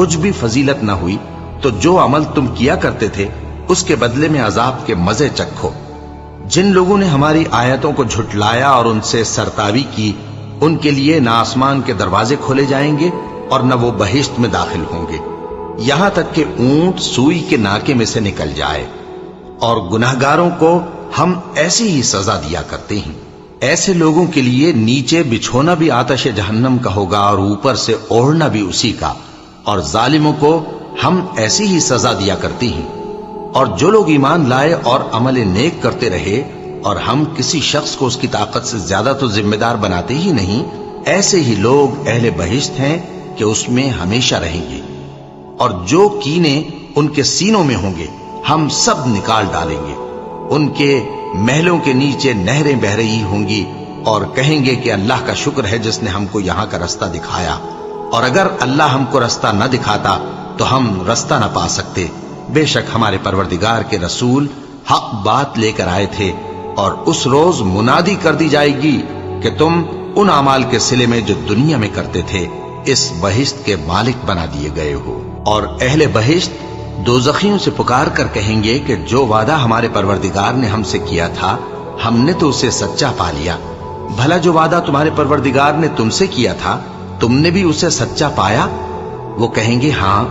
کچھ بھی فضیلت نہ ہوئی تو جو عمل تم کیا کرتے تھے اس کے بدلے میں عذاب کے مزے چکھو۔ جن لوگوں نے ہماری آیتوں کو جھٹلایا اور ان سے سرتاوی کی، ان کے لیے نہ آسمان کے دروازے کھولے جائیں گے اور نہ وہ بہشت میں داخل ہوں گے، یہاں تک کہ اونٹ سوئی کے ناکے میں سے نکل جائے۔ اور گناہگاروں کو ہم ایسی ہی سزا دیا کرتے ہیں۔ ایسے لوگوں کے لیے نیچے بچھونا بھی آتش جہنم کا ہوگا اور اوپر سے اوڑھنا بھی اسی کا، اور ظالموں کو ہم ایسی ہی سزا دیا کرتے ہیں۔ اور جو لوگ ایمان لائے اور عمل نیک کرتے رہے اور ہم کسی شخص کو اس کی طاقت سے زیادہ تو ذمہ دار بناتے ہی نہیں، ایسے ہی لوگ اہل بہشت ہیں کہ اس میں ہمیشہ رہیں گے۔ اور جو کینے ان کے سینوں میں ہوں گے ہم سب نکال ڈالیں گے۔ ان کے محلوں کے نیچے نہریں بہ رہی ہوں گی اور کہیں گے کہ اللہ کا شکر ہے جس نے ہم کو یہاں کا رستہ دکھایا، اور اگر اللہ ہم کو رستہ نہ دکھاتا تو ہم رستہ نہ پا سکتے۔ بے شک ہمارے پروردگار کے رسول حق بات لے کر آئے تھے، اور اس روز منادی کر دی جائے گی کہ تم ان اعمال کے صلے میں جو دنیا میں کرتے تھے اس بہشت کے مالک بنا دیے گئے ہو۔ اور اہل بہشت دوزخیوں سے پکار کر کہیں گے کہ جو وعدہ ہمارے پروردگار نے ہم سے کیا تھا ہم نے تو اسے سچا پا لیا۔ بھلا جو وعدہ تمہارے پروردگار نے تم سے کیا تھا تم نے بھی اسے سچا پایا؟ وہ کہیں گے ہاں۔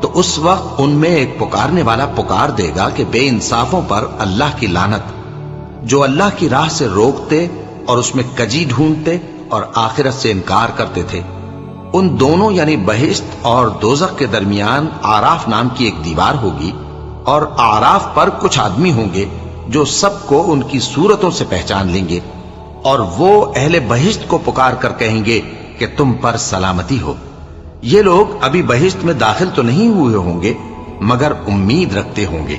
تو اس وقت ان میں ایک پکارنے والا پکار دے گا کہ بے انصافوں پر اللہ کی لعنت، جو اللہ کی راہ سے روکتے اور اس میں کجی ڈھونڈتے اور آخرت سے انکار کرتے تھے۔ ان دونوں یعنی بہشت اور دوزخ کے درمیان آراف نام کی ایک دیوار ہوگی، اور آراف پر کچھ آدمی ہوں گے جو سب کو ان کی صورتوں سے پہچان لیں گے، اور وہ اہل بہشت کو پکار کر کہیں گے کہ تم پر سلامتی ہو۔ یہ لوگ ابھی بہشت میں داخل تو نہیں ہوئے ہوں گے مگر امید رکھتے ہوں گے،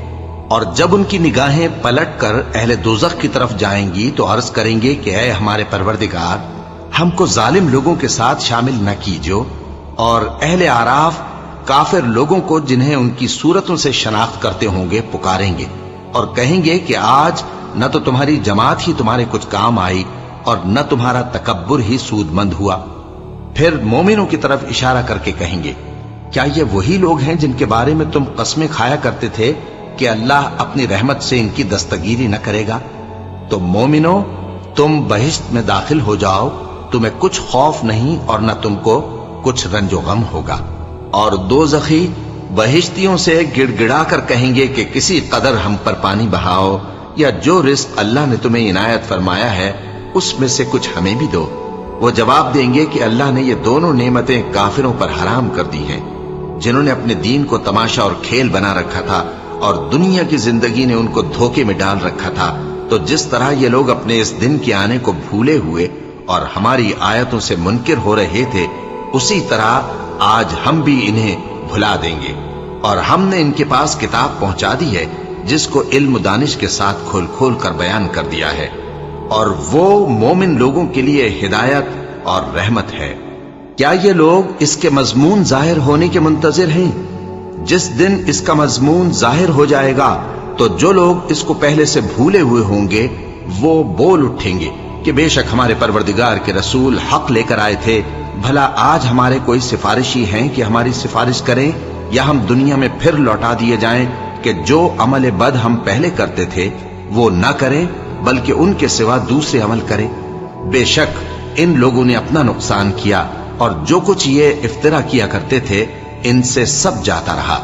اور جب ان کی نگاہیں پلٹ کر اہل دوزخ کی طرف جائیں گی تو عرض کریں گے کہ اے ہمارے پروردگار، ہم کو ظالم لوگوں کے ساتھ شامل نہ کیجو۔ اور اہل آراف کافر لوگوں کو جنہیں ان کی صورتوں سے شناخت کرتے ہوں گے پکاریں گے اور کہیں گے کہ آج نہ تو تمہاری جماعت ہی تمہارے کچھ کام آئی اور نہ تمہارا تکبر ہی سود مند ہوا۔ پھر مومنوں کی طرف اشارہ کر کے کہیں گے کیا یہ وہی لوگ ہیں جن کے بارے میں تم قسمیں کھایا کرتے تھے کہ اللہ اپنی رحمت سے ان کی دستگیری نہ کرے گا؟ تو مومنوں، تم بہشت میں داخل ہو جاؤ، تمہیں کچھ خوف نہیں اور نہ تم کو کچھ رنج و غم ہوگا۔ اور دوزخی بہشتیوں سے گڑ گڑا کر کہیں گے کہ کسی قدر ہم پر پانی بہاؤ، یا جو رزق اللہ نے تمہیں عنایت فرمایا ہے اس میں سے کچھ ہمیں بھی دو۔ وہ جواب دیں گے کہ اللہ نے یہ دونوں نعمتیں کافروں پر حرام کر دی ہیں، جنہوں نے اپنے دین کو تماشا اور کھیل بنا رکھا تھا اور دنیا کی زندگی نے ان کو دھوکے میں ڈال رکھا تھا۔ تو جس طرح یہ لوگ اپنے اس دن کے آنے کو بھولے ہوئے اور ہماری آیتوں سے منکر ہو رہے تھے، اسی طرح آج ہم بھی انہیں بھلا دیں گے۔ اور ہم نے ان کے پاس کتاب پہنچا دی ہے جس کو علم و دانش کے ساتھ کھول کھول کر بیان کر دیا ہے، اور وہ مومن لوگوں کے لیے ہدایت اور رحمت ہے۔ کیا یہ لوگ اس کے مضمون ظاہر ہونے کے منتظر ہیں؟ جس دن اس کا مضمون ظاہر ہو جائے گا تو جو لوگ اس کو پہلے سے بھولے ہوئے ہوں گے وہ بول اٹھیں گے کہ بے شک ہمارے پروردگار کے رسول حق لے کر آئے تھے۔ بھلا آج ہمارے کوئی سفارشی ہیں کہ ہماری سفارش کریں، یا ہم دنیا میں پھر لوٹا دیے جائیں کہ جو عمل بد ہم پہلے کرتے تھے وہ نہ کریں بلکہ ان کے سوا دوسرے عمل کریں۔ بے شک ان لوگوں نے اپنا نقصان کیا، اور جو کچھ یہ افترا کیا کرتے تھے ان سے سب جاتا رہا۔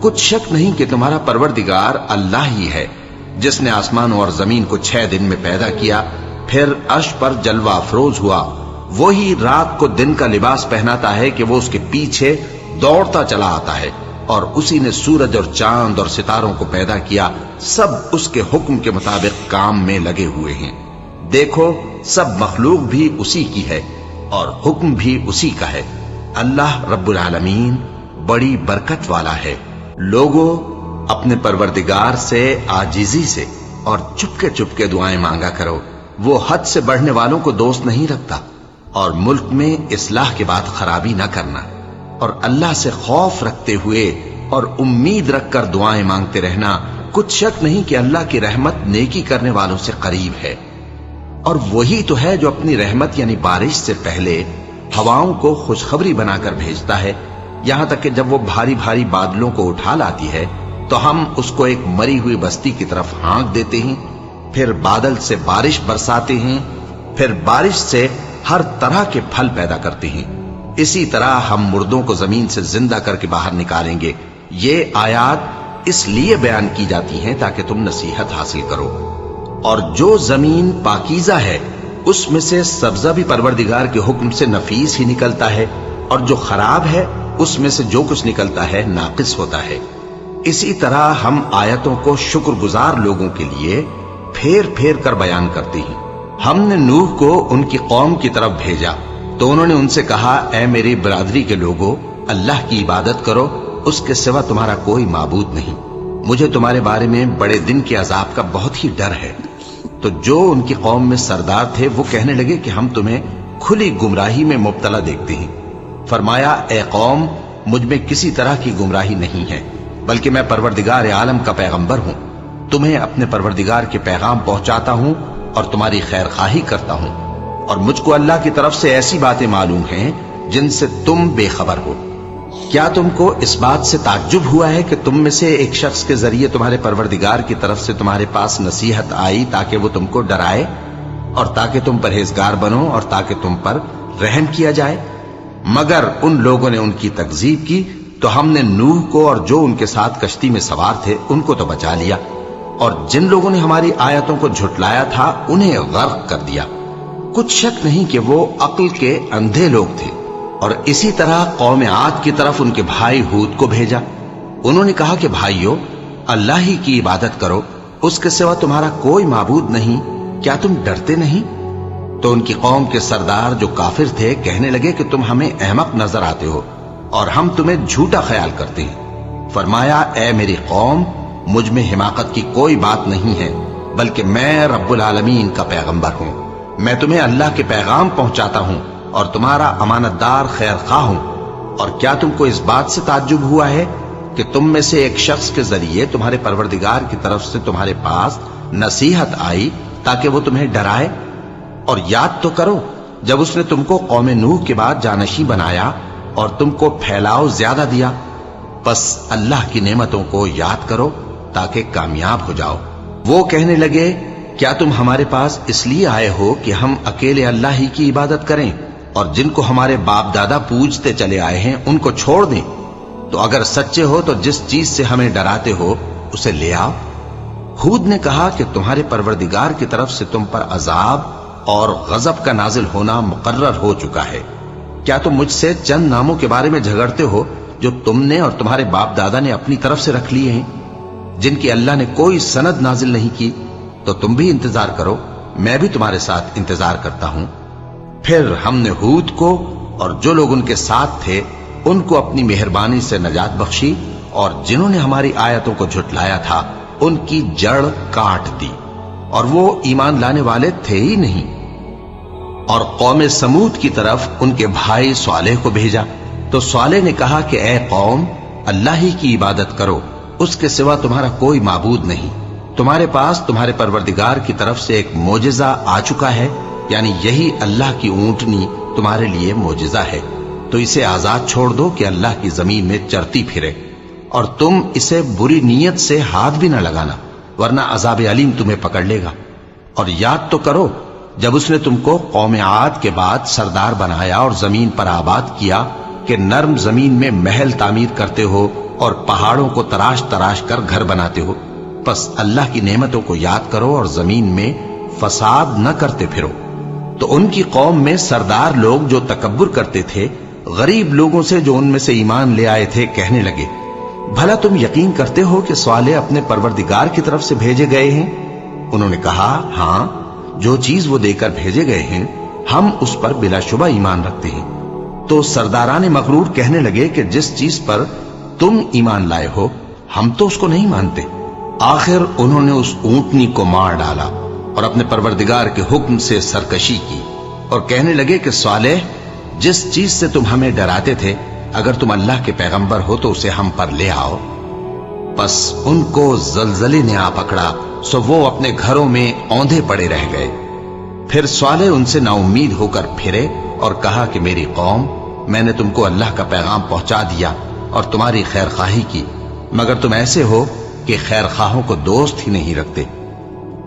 کچھ شک نہیں کہ تمہارا پروردگار اللہ ہی ہے جس نے آسمانوں اور زمین کو 6 دن میں پیدا کیا، پھر عرش پر جلوہ افروز ہوا۔ وہی رات کو دن کا لباس پہناتا ہے کہ وہ اس کے پیچھے دوڑتا چلا آتا ہے، اور اسی نے سورج اور چاند اور ستاروں کو پیدا کیا، سب اس کے حکم کے مطابق کام میں لگے ہوئے ہیں۔ دیکھو سب مخلوق بھی اسی کی ہے اور حکم بھی اسی کا ہے۔ اللہ رب العالمین بڑی برکت والا ہے۔ لوگوں، اپنے پروردگار سے عاجزی سے اور چپکے چپکے دعائیں مانگا کرو، وہ حد سے بڑھنے والوں کو دوست نہیں رکھتا، اور ملک میں اصلاح کے بعد خرابی نہ کرنا، اور اللہ سے خوف رکھتے ہوئے اور امید رکھ کر دعائیں مانگتے رہنا۔ کچھ شک نہیں کہ اللہ کی رحمت نیکی کرنے والوں سے قریب ہے، اور وہی تو ہے جو اپنی رحمت یعنی بارش سے پہلے ہواؤں کو خوشخبری بنا کر بھیجتا ہے، یہاں تک کہ جب وہ بھاری بھاری بادلوں کو اٹھا لاتی ہے تو ہم اس کو ایک مری ہوئی بستی کی طرف ہانک دیتے ہیں، پھر بادل سے بارش برساتے ہیں، پھر بارش سے ہر طرح کے پھل پیدا کرتے ہیں۔ اسی طرح ہم مردوں کو زمین سے زندہ کر کے باہر نکالیں گے۔ یہ آیات اس لیے بیان کی جاتی ہیں تاکہ تم نصیحت حاصل کرو۔ اور جو زمین پاکیزہ ہے اس میں سے سبزہ بھی پروردگار کے حکم سے نفیس ہی نکلتا ہے، اور جو خراب ہے اس میں سے جو کچھ نکلتا ہے ناقص ہوتا ہے۔ اسی طرح ہم آیتوں کو شکر گزار لوگوں کے لیے پھیر پھیر کر بیان کرتے ہیں۔ ہم نے نوح کو ان کی قوم کی طرف بھیجا تو انہوں نے ان سے کہا، اے میری برادری کے لوگوں، اللہ کی عبادت کرو، اس کے سوا تمہارا کوئی معبود نہیں۔ مجھے تمہارے بارے میں بڑے دن کے عذاب کا بہت ہی ڈر ہے۔ تو جو ان کی قوم میں سردار تھے وہ کہنے لگے کہ ہم تمہیں کھلی گمراہی میں مبتلا دیکھتے ہیں۔ فرمایا، اے قوم، مجھ میں کسی طرح کی گمراہی نہیں ہے، بلکہ میں پروردگار عالم کا پیغمبر ہوں۔ تمہیں اپنے پروردگار کے پیغام پہنچاتا ہوں اور تمہاری خیر خواہی کرتا ہوں، اور مجھ کو اللہ کی طرف سے ایسی باتیں معلوم ہیں جن سے تم بے خبر ہو۔ کیا تم کو اس بات سے تعجب ہوا ہے کہ تم میں سے ایک شخص کے ذریعے تمہارے پروردگار کی طرف سے تمہارے پاس نصیحت آئی تاکہ وہ تم کو ڈرائے اور تاکہ تم پرہیزگار بنو اور تاکہ تم پر رحم کیا جائے؟ مگر ان لوگوں نے ان کی تکذیب کی تو ہم نے نوح کو اور جو ان کے ساتھ کشتی میں سوار تھے ان کو تو بچا لیا، اور جن لوگوں نے ہماری آیتوں کو جھٹلایا تھا انہیں غرق کر دیا۔ کچھ شک نہیں کہ وہ عقل کے اندھے لوگ تھے۔ اور اسی طرح قوم عاد کی طرف ان کے بھائی ہود کو بھیجا۔ انہوں نے کہا کہ بھائیو، اللہ ہی کی عبادت کرو، اس کے سوا تمہارا کوئی معبود نہیں، کیا تم ڈرتے نہیں؟ تو ان کی قوم کے سردار جو کافر تھے کہنے لگے کہ تم ہمیں احمق نظر آتے ہو اور ہم تمہیں جھوٹا خیال کرتے ہیں۔ فرمایا، اے میری قوم، مجھ میں حماقت کی کوئی بات نہیں ہے، بلکہ میں رب العالمین کا پیغمبر ہوں۔ میں تمہیں اللہ کے پیغام پہنچاتا ہوں اور تمہارا امانت دار خیر خواہ ہوں۔ اور کیا تم کو اس بات سے تعجب ہوا ہے کہ تم میں سے ایک شخص کے ذریعے تمہارے پروردگار کی طرف سے تمہارے پاس نصیحت آئی تاکہ وہ تمہیں ڈرائے؟ اور یاد تو کرو جب اس نے تم کو قوم نوح کے بعد جانشین بنایا اور تم کو پھیلاؤ زیادہ دیا۔ بس اللہ کی نعمتوں کو یاد کرو تاکہ کامیاب ہو جاؤ۔ وہ کہنے لگے، کیا تم ہمارے پاس اس لیے آئے ہو کہ ہم اکیلے اللہ ہی کی عبادت کریں اور جن کو ہمارے باپ دادا پوجتے چلے آئے ہیں ان کو چھوڑ دیں؟ تو اگر سچے ہو تو جس چیز سے ہمیں ڈراتے ہو اسے لے آؤ۔ ہود نے کہا کہ تمہارے پروردگار کی طرف سے تم پر عذاب اور غضب کا نازل ہونا مقرر ہو چکا ہے۔ کیا تم مجھ سے چند ناموں کے بارے میں جھگڑتے ہو جو تم نے اور تمہارے باپ دادا نے اپنی طرف سے رکھ لیے ہیں، جن کی اللہ نے کوئی سند نازل نہیں کی؟ تو تم بھی انتظار کرو، میں بھی تمہارے ساتھ انتظار کرتا ہوں۔ پھر ہم نے ہود کو اور جو لوگ ان کے ساتھ تھے ان کو اپنی مہربانی سے نجات بخشی، اور جنہوں نے ہماری آیتوں کو جھٹلایا تھا ان کی جڑ کاٹ دی، اور وہ ایمان لانے والے تھے ہی نہیں۔ اور قوم سمود کی طرف ان کے بھائی صالح کو بھیجا تو صالح نے کہا کہ اے قوم، اللہ ہی کی عبادت کرو، اس کے سوا تمہارا کوئی معبود نہیں۔ تمہارے پاس تمہارے پروردگار کی طرف سے ایک معجزہ آ چکا ہے، یعنی یہی اللہ کی اونٹنی تمہارے لیے معجزہ ہے، تو اسے آزاد چھوڑ دو کہ اللہ کی زمین میں چرتی پھرے، اور تم اسے بری نیت سے ہاتھ بھی نہ لگانا، ورنہ عذاب علیم تمہیں پکڑ لے گا۔ اور یاد تو کرو جب اس نے تم کو قوم عاد کے بعد سردار بنایا اور زمین پر آباد کیا کہ نرم زمین میں محل تعمیر کرتے ہو اور پہاڑوں کو تراش تراش کر گھر بناتے ہو۔ پس اللہ کی نعمتوں کو یاد کرو اور زمین میں فساد نہ کرتے پھرو۔ تو ان کی قوم میں سردار لوگ جو تکبر کرتے تھے غریب لوگوں سے جو ان میں سے ایمان لے آئے تھے کہنے لگے، بھلا تم یقین کرتے ہو کہ صالح اپنے پروردگار کی طرف سے بھیجے گئے ہیں؟ انہوں نے کہا، ہاں، جو چیز وہ دے کر بھیجے گئے ہیں ہم اس پر بلا شبہ ایمان رکھتے ہیں۔ تو سرداران مغرور کہنے لگے کہ جس چیز پر تم ایمان لائے ہو ہم تو اس کو نہیں مانتے۔ آخر انہوں نے اس اونٹنی کو مار ڈالا اور اپنے پروردگار کے حکم سے سرکشی کی، اور کہنے لگے کہ صالح، جس چیز سے تم ہمیں ڈراتے تھے اگر تم اللہ کے پیغمبر ہو تو اسے ہم پر لے آؤ۔ پس ان کو زلزلے نے آ پکڑا، سو وہ اپنے گھروں میں اوندھے پڑے رہ گئے۔ پھر صالح ان سے نا امید ہو کر پھرے اور کہا کہ میری قوم، میں نے تم کو اللہ کا پیغام پہنچا دیا اور تمہاری خیر خواہی کی، مگر تم ایسے ہو کہ خیر خواہوں کو دوست ہی نہیں رکھتے۔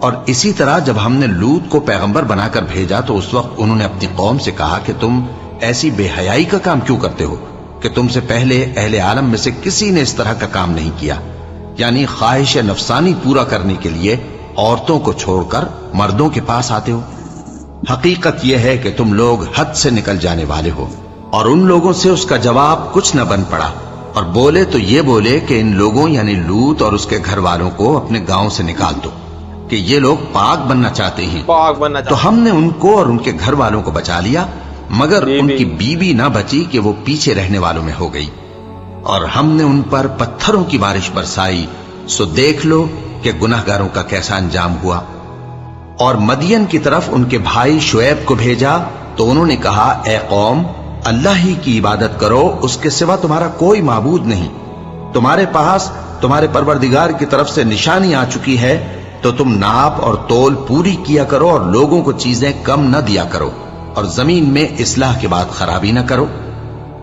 اور اسی طرح جب ہم نے لوط کو پیغمبر بنا کر بھیجا تو اس وقت انہوں نے اپنی قوم سے کہا کہ تم ایسی بے حیائی کا کام کیوں کرتے ہو کہ تم سے پہلے اہل عالم میں سے کسی نے اس طرح کا کام نہیں کیا، یعنی خواہش نفسانی پورا کرنے کے لیے عورتوں کو چھوڑ کر مردوں کے پاس آتے ہو۔ حقیقت یہ ہے کہ تم لوگ حد سے نکل جانے والے ہو۔ اور ان لوگوں سے اس کا جواب کچھ نہ بن پڑا، اور بولے تو یہ بولے کہ ان لوگوں یعنی لوط اور اس کے گھر والوں کو اپنے گاؤں سے نکال دو، کہ یہ لوگ پاک بننا چاہتے ہیں۔ پاک بننا تو ہم نے ان کو اور ان کے گھر والوں کو بچا لیا، مگر ان کی بیوی نہ بچی کہ وہ پیچھے رہنے والوں میں ہو گئی۔ اور ہم نے ان پر پتھروں کی بارش برسائی، سو دیکھ لو کہ گناہگاروں کا کیسا انجام ہوا۔ اور مدین کی طرف ان کے بھائی شعیب کو بھیجا تو انہوں نے کہا، اے قوم، اللہ ہی کی عبادت کرو، اس کے سوا تمہارا کوئی معبود نہیں۔ تمہارے پاس تمہارے پروردگار کی طرف سے نشانی آ چکی ہے، تو تم ناپ اور تول پوری کیا کرو اور لوگوں کو چیزیں کم نہ دیا کرو، اور زمین میں اصلاح کے بعد خرابی نہ کرو۔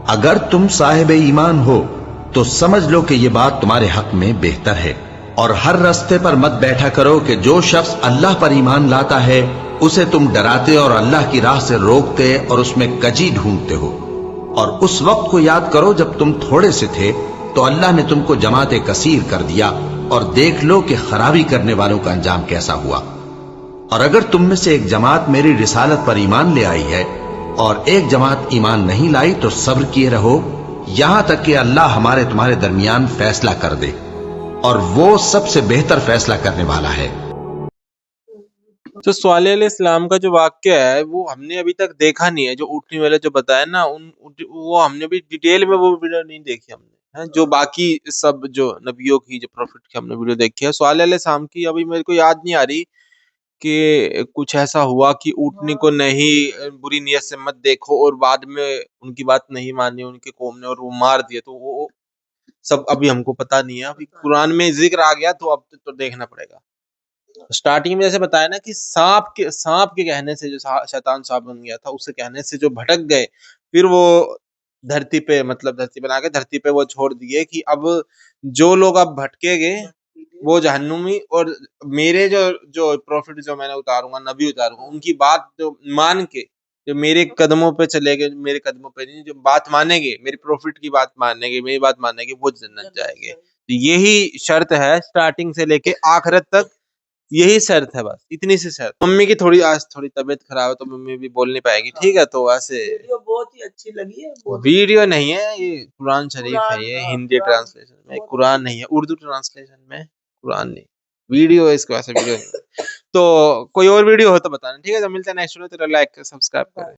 اگر تم صاحب ایمان ہو تو سمجھ لو کہ یہ بات تمہارے حق میں بہتر ہے۔ اور ہر رستے پر مت بیٹھا کرو کہ جو شخص اللہ پر ایمان لاتا ہے اسے تم ڈراتے اور اللہ کی راہ سے روکتے اور اس میں کجی ڈھونڈتے ہو۔ اور اس وقت کو یاد کرو جب تم تھوڑے سے تھے تو اللہ نے تم کو جماعت کثیر کر دیا، اور دیکھ لو کہ خرابی کرنے والوں کا انجام کیسا ہوا۔ اور اگر تم میں سے ایک جماعت میری رسالت پر ایمان لے آئی ہے اور ایک جماعت ایمان نہیں لائی تو صبر کیے رہو یہاں تک کہ اللہ ہمارے تمہارے درمیان فیصلہ کر دے، اور وہ سب سے بہتر فیصلہ کرنے والا ہے۔ تو صالح علیہ السلام کا جو واقعہ ہے وہ ہم نے ابھی تک دیکھا نہیں ہے، جو اٹھنے والے جو بتایا نا وہ ہم نے بھی ڈیٹیل میں وہ ویڈیو نہیں دیکھی ہم نے، جو باقی سب جو نبیوں کی جو پروفٹ کی ہم نے ویڈیو دیکھی ہے۔ صالح علیہ السلام کی ابھی میرے کو یاد نہیں آ رہی کہ کچھ ایسا ہوا کہ اونٹنی کو نہیں بری نیت سے مت دیکھو اور بعد میں ان کی بات نہیں مانی ان کے قوم نے اور وہ مار دیا، تو وہ سب ابھی ہم کو پتا نہیں ہے۔ ابھی قرآن میں ذکر آ گیا تو اب تو دیکھنا پڑے گا۔ سٹارٹنگ میں جیسے بتایا نا کہ سانپ کے کہنے سے جو شیطان صاحب بن گیا تھا، اس سے کہنے سے جو بھٹک گئے، پھر وہ دھرتی پہ مطلب دھرتی بنا کے دھرتی پہ وہ چھوڑ دیے کہ اب جو لوگ اب بھٹکے گئے وہ جہنمی، اور میرے جو پروفٹ جو میں نے اتاروں گا، نبی اتاروں گا، ان کی بات جو مان کے جو میرے قدموں پہ چلے گئے، میرے قدموں پہ نہیں، جو بات مانیں گے، میری پروفٹ کی بات مانیں گے، میری بات مانیں گے، وہ جنت جائیں گے۔ یہی شرط ہے سٹارٹنگ سے لے کے آخرت تک، یہی شرط ہے، بس اتنی سی شرط۔ ممی کی آج تھوڑی طبیعت خراب ہے تو ممی بھی بول نہیں پائے گی، ٹھیک ہے؟ تو ویسے ویڈیو بہت ہی اچھی لگی ہے۔ ویڈیو نہیں ہے، یہ قرآن شریف ہے، یہ ہندی ٹرانسلیشن میں، قرآن نہیں ہے، اردو ٹرانسلیشن میں قرآن نہیں، ویڈیو ہے، اس کو ایسے ویڈیو نہیں۔ تو کوئی اور ویڈیو ہو تو بتانا، ٹھیک ہے؟ تو ملتے ہیں نیکسٹ ویڈیو، تو لائک سبسکرائب کریں۔